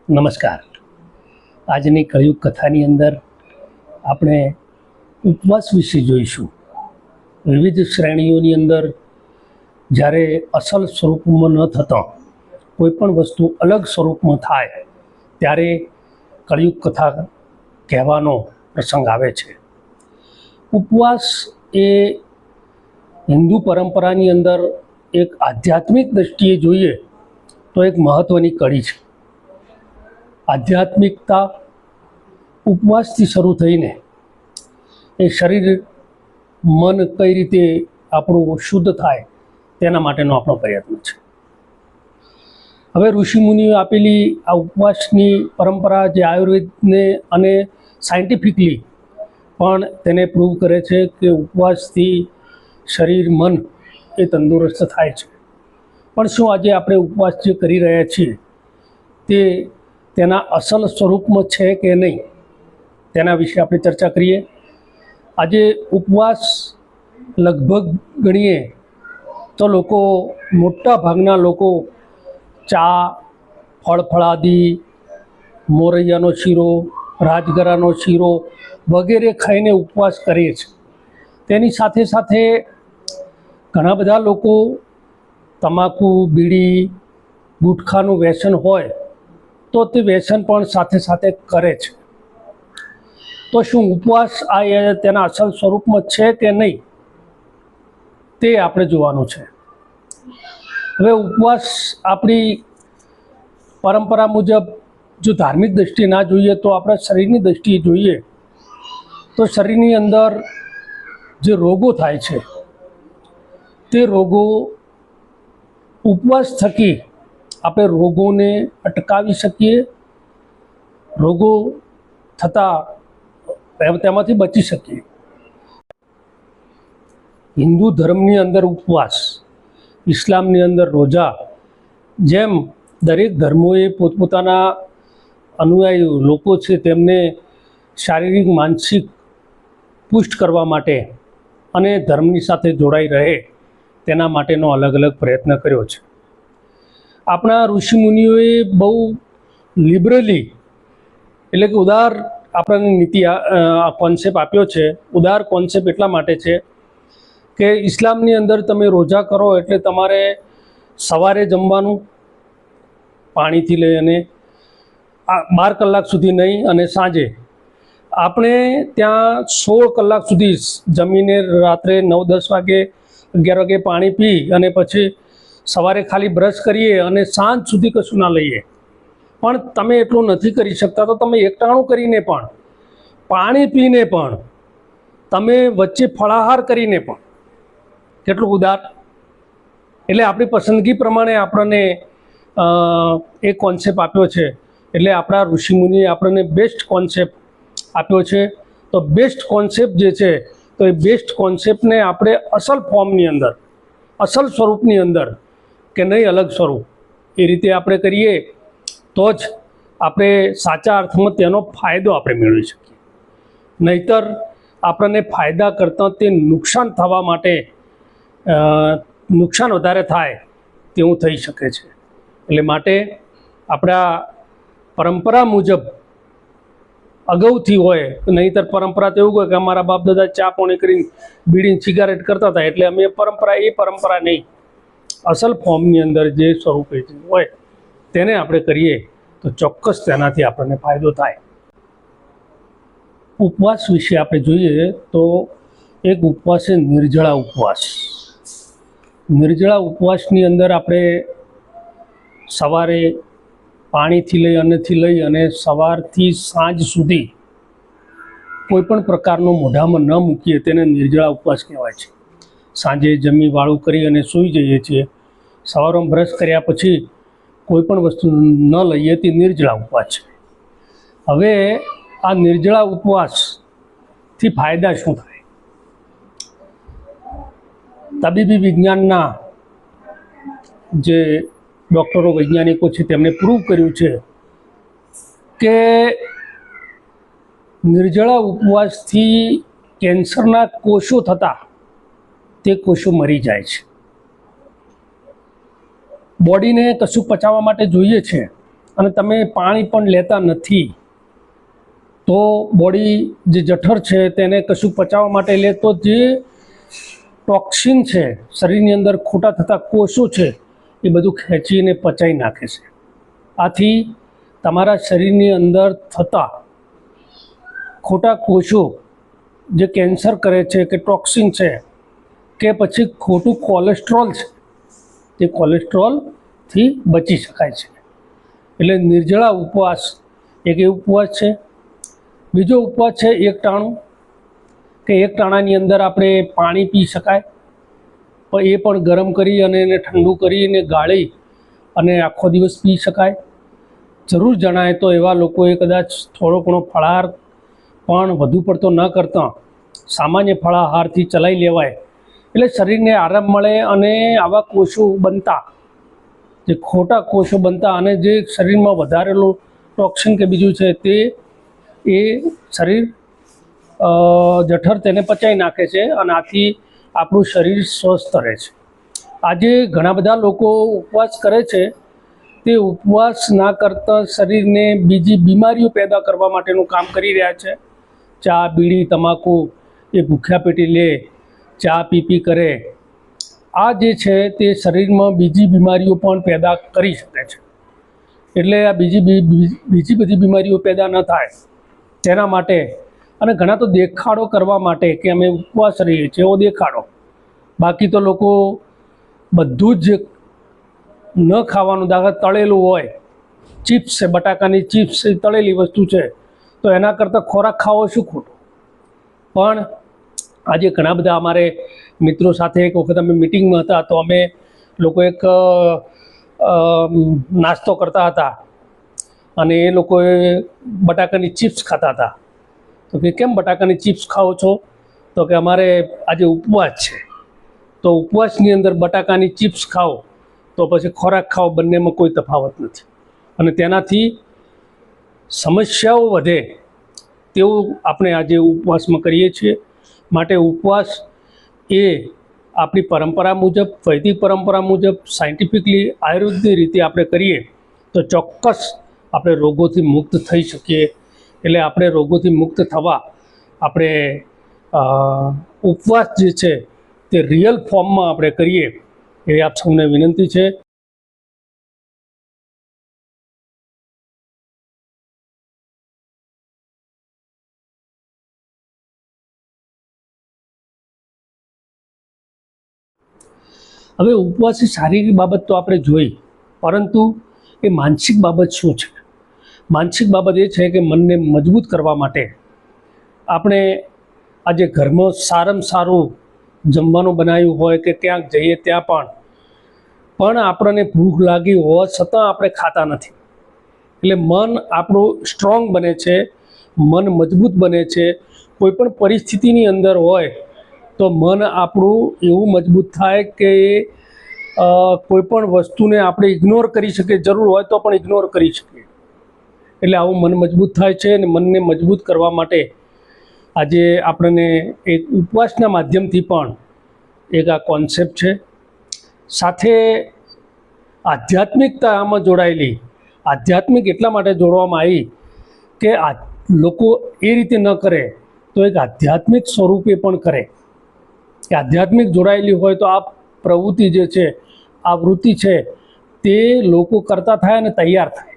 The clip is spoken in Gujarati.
નમસ્કાર. આજની કળિયુગ કથાની અંદર આપણે ઉપવાસ વિશે જોઈશું. વિવિધ શ્રેણીઓની અંદર જ્યારે અસલ સ્વરૂપમાં ન થતાં કોઈ પણ વસ્તુ અલગ સ્વરૂપમાં થાય ત્યારે કળિયુગ કથા કહેવાનો પ્રસંગ આવે છે. ઉપવાસ એ હિન્દુ પરંપરાની અંદર એક આધ્યાત્મિક દૃષ્ટિએ જોઈએ તો એક મહત્ત્વની કડી છે. આધ્યાત્મિકતા ઉપવાસથી શરૂ થઈને એ શરીર મન કઈ રીતે આપણું શુદ્ધ થાય તેના માટેનો આપણો પ્રયત્ન છે. હવે ઋષિમુનિઓ આપેલી આ ઉપવાસની પરંપરા જે આયુર્વેદને અને સાયન્ટિફિકલી પણ તેને પ્રૂવ કરે છે કે ઉપવાસથી શરીર મન એ તંદુરસ્ત થાય છે. પણ શું આજે આપણે ઉપવાસ જે કરી રહ્યા છીએ તે તેના અસલ સ્વરૂપમાં છે કે નહીં તેના વિશે આપણે ચર્ચા કરીએ. આજે ઉપવાસ લગભગ ગણીએ તો લોકો મોટા ભાગના લોકો ચા, ફળફળાદી, મોરૈયાનો શીરો, રાજગરાનો શીરો વગેરે ખાઈને ઉપવાસ કરે છે. તેની સાથે સાથે ઘણા બધા લોકો તમાકુ, બીડી, ગુટખાનું વ્યસન હોય તો તે વ્યસન પણ સાથે સાથે કરે છે. તો શું ઉપવાસ આ તેના અસલ સ્વરૂપમાં છે કે નહીં તે આપણે જોવાનું છે. હવે ઉપવાસ આપણી પરંપરા મુજબ જો ધાર્મિક દૃષ્ટિએ ના જોઈએ તો આપણા શરીરની દૃષ્ટિએ જોઈએ તો શરીરની અંદર જે રોગો થાય છે તે રોગો ઉપવાસ થકી આપણે રોગોને અટકાવી શકીએ, રોગો થતાં તેમાંથી બચી શકીએ. હિન્દુ ધર્મની અંદર ઉપવાસ, ઇસ્લામની અંદર રોજા, જેમ દરેક ધર્મોએ પોતપોતાના અનુયાયી લોકો છે તેમને શારીરિક માનસિક પુષ્ટ કરવા માટે અને ધર્મની સાથે જોડાઈ રહે તેના માટેનો અલગ અલગ પ્રયત્ન કર્યો છે. આપણા ઋષિમુનિઓએ બહુ લિબરલી એટલે કે ઉદાર આપણને નીતિ કોન્સેપ્ટ આપ્યો છે. ઉદાર કોન્સેપ્ટ એટલા માટે છે કે ઇસ્લામની અંદર તમે રોજા કરો એટલે તમારે સવારે જમવાનું પાણીથી લઈ અને 12 કલાક સુધી નહીં અને સાંજે આપણે ત્યાં 16 કલાક સુધી જમીને રાત્રે 9-10 વાગે 11 વાગે પાણી પી અને પછી સવારે ખાલી બ્રશ કરીએ અને સાંજ સુધી કશું ના લઈએ. પણ તમે એટલું નથી કરી શકતા તો તમે એકટાણું કરીને પણ, પાણી પીને પણ, તમે વચ્ચે ફળાહાર કરીને પણ, કેટલું ઉદાર. એટલે આપણી પસંદગી પ્રમાણે આપણને એ કોન્સેપ્ટ આપ્યો છે. એટલે આપણા ઋષિમુનિએ આપણને બેસ્ટ કોન્સેપ્ટ આપ્યો છે. તો બેસ્ટ કોન્સેપ્ટ જે છે તો એ બેસ્ટ કોન્સેપ્ટને આપણે અસલ ફોર્મની અંદર, અસલ સ્વરૂપની અંદર કે નહીં અલગ સ્વરૂપ એ રીતે આપણે કરીએ તો જ આપણે સાચા અર્થમાં તેનો ફાયદો આપણે મેળવી શકીએ. નહીંતર આપણને ફાયદા કરતાં તે નુકસાન થવા માટે નુકસાન વધારે થાય તેવું થઈ શકે છે. એટલે માટે આપણા પરંપરા મુજબ અગાઉથી હોય, નહીંતર પરંપરા તો એવું હોય કે અમારા બાપ દાદા ચા પોણી કરીને બીડીને સિગારેટ કરતા હતા એટલે અમે પરંપરા નહીં. અસલ ફોર્મની અંદર જે સ્વરૂપે હોય તેને આપણે કરીએ તો ચોક્કસ તેનાથી આપણને ફાયદો થાય. ઉપવાસ વિશે આપણે જોઈએ તો એક ઉપવાસ છે નિર્જળા ઉપવાસ. નિર્જળા ઉપવાસની અંદર આપણે સવારે પાણીથી લઈ અન્નથી લઈ અને સવારથી સાંજ સુધી કોઈ પણ પ્રકારનો મોઢામાં ન મૂકીએ તેને નિર્જળા ઉપવાસ કહેવાય છે. સાંજે જમી વાળું કરી અને સૂઈ જઈએ છીએ. સવારમાં બ્રશ કર્યા પછી કોઈ પણ વસ્તુ ન લઈએ તે નિર્જળા ઉપવાસ છે. હવે આ નિર્જળા ઉપવાસથી ફાયદા શું થાય? તબીબી વિજ્ઞાનના જે ડૉક્ટરો, વૈજ્ઞાનિકો છે તેમણે પ્રૂવ કર્યું છે કે નિર્જળા ઉપવાસથી કેન્સરના કોષો થતા તે કોષો મરી જાય છે. બોડીને કશું પચાવવા માટે જોઈએ છે અને તમે પાણી પણ લેતા નથી તો બોડી જે જઠર છે તેને કશું પચાવવા માટે લે તો જે ટોક્સિન છે શરીરની અંદર ખોટા થતા કોષો છે એ બધું ખેંચીને પચાવી નાખે છે. આથી તમારા શરીરની અંદર થતા ખોટા કોષો જે કેન્સર કરે છે કે ટોક્સિન છે કે પછી ખોટું કોલેસ્ટ્રોલ છે તે કોલેસ્ટ્રોલથી બચી શકાય છે. એટલે નિર્જળા ઉપવાસ એક એ ઉપવાસ છે. બીજો ઉપવાસ છે એકટાણું, કે એકટાણાની અંદર આપણે પાણી પી શકાય પણ એ પણ ગરમ કરી અને એને ઠંડુ કરીને ગાળી અને આખો દિવસ પી શકાય. જરૂર જણાય તો એવા લોકોએ કદાચ થોડો ઘણો ફળાહાર પણ વધુ પડતો ન કરતા સામાન્ય ફળાહારથી ચલાવી લેવાય એટલે શરીરને આરામ મળે અને આવા કોષો બનતા જે ખોટા કોષો બનતા અને જે શરીરમાં વધારેલું ટોક્સિન કે બીજું છે તે એ શરીર જઠર તેને પચાવી નાખે છે અને આથી આપણું શરીર સ્વસ્થ રહે છે. આજે ઘણા બધા લોકો ઉપવાસ કરે છે તે ઉપવાસ ના કરતા શરીરને બીજી બીમારીઓ પેદા કરવા માટેનું કામ કરી રહ્યા છે. ચા બીડી તમાકુ એ ભૂખ્યા પેટી લે, ચા પી કરે, આ જે છે તે શરીરમાં બીજી બીમારીઓ પણ પેદા કરી શકે છે. એટલે આ બીજી બધી બીમારીઓ પેદા ન થાય તેના માટે અને ઘણા તો દેખાડો કરવા માટે કે અમે ઉપવાસ રહીએ છીએ એવો દેખાડો. બાકી તો લોકો બધું જ ન ખાવાનું, દાખલા તળેલું હોય, ચિપ્સ છે, બટાકાની ચિપ્સ તળેલી વસ્તુ છે તો એના કરતાં ખોરાક ખાવો શું ખોટું. પણ આજે ઘણા બધા અમારે મિત્રો સાથે એક વખત અમે મિટિંગમાં હતા તો અમે લોકો એક નાસ્તો કરતા હતા અને એ લોકોએ બટાકાની ચિપ્સ ખાતા હતા. તો કે કેમ બટાકાની ચિપ્સ ખાઓ છો? તો કે અમારે આજે ઉપવાસ છે તો ઉપવાસની અંદર બટાકાની ચિપ્સ ખાઓ તો પછી ખોરાક ખાઓ, બંનેમાં કોઈ તફાવત નથી અને તેનાથી સમસ્યાઓ વધે તેવું આપણે આજે ઉપવાસમાં કરીએ છીએ. માટે ઉપવાસ એ આપણી પરંપરા મુજબ, વૈદિક પરંપરા મુજબ, સાયન્ટિફિકલી આયુર્વેદની રીતે આપણે કરીએ તો ચોક્કસ આપણે રોગોથી મુક્ત થઈ શકીએ. એટલે આપણે રોગોથી મુક્ત થવા આપણે ઉપવાસ જે છે તે રિયલ ફોર્મમાં આપણે કરીએ એ આપ સૌને વિનંતી છે. હવે ઉપવાસની શારીરિક બાબત તો આપણે જોઈ, પરંતુ એ માનસિક બાબત શું છે? માનસિક બાબત એ છે કે મનને મજબૂત કરવા માટે આપણે આજે ઘરમાં સારામાં સારું જમવાનું બનાવ્યું હોય કે ક્યાંક જઈએ ત્યાં પણ આપણને ભૂખ લાગી હોવા છતાં આપણે ખાતા નથી. એટલે મન આપણું સ્ટ્રોંગ બને છે, મન મજબૂત બને છે. કોઈ પણ પરિસ્થિતિની અંદર હોય તો મન આપણું એવું મજબૂત થાય કે કોઈ પણ વસ્તુને આપણે ઇગ્નોર કરી શકીએ, જરૂર હોય તો પણ ઇગ્નોર કરી શકીએ. એટલે આવું મન મજબૂત થાય છે અને મનને મજબૂત કરવા માટે આજે આપણને એક ઉપવાસના માધ્યમથી પણ એક આ કોન્સેપ્ટ છે. સાથે આધ્યાત્મિકતામાં જોડાયેલી, આધ્યાત્મિક એટલા માટે જોડવામાં આવી કે આ લોકો એ રીતે ન કરે તો એક આધ્યાત્મિક સ્વરૂપે પણ કરે કે આધ્યાત્મિક જોડાયેલી હોય તો આ પ્રવૃત્તિ જે છે, આ વૃત્તિ છે તે લોકો કરતા થાય અને તૈયાર થાય.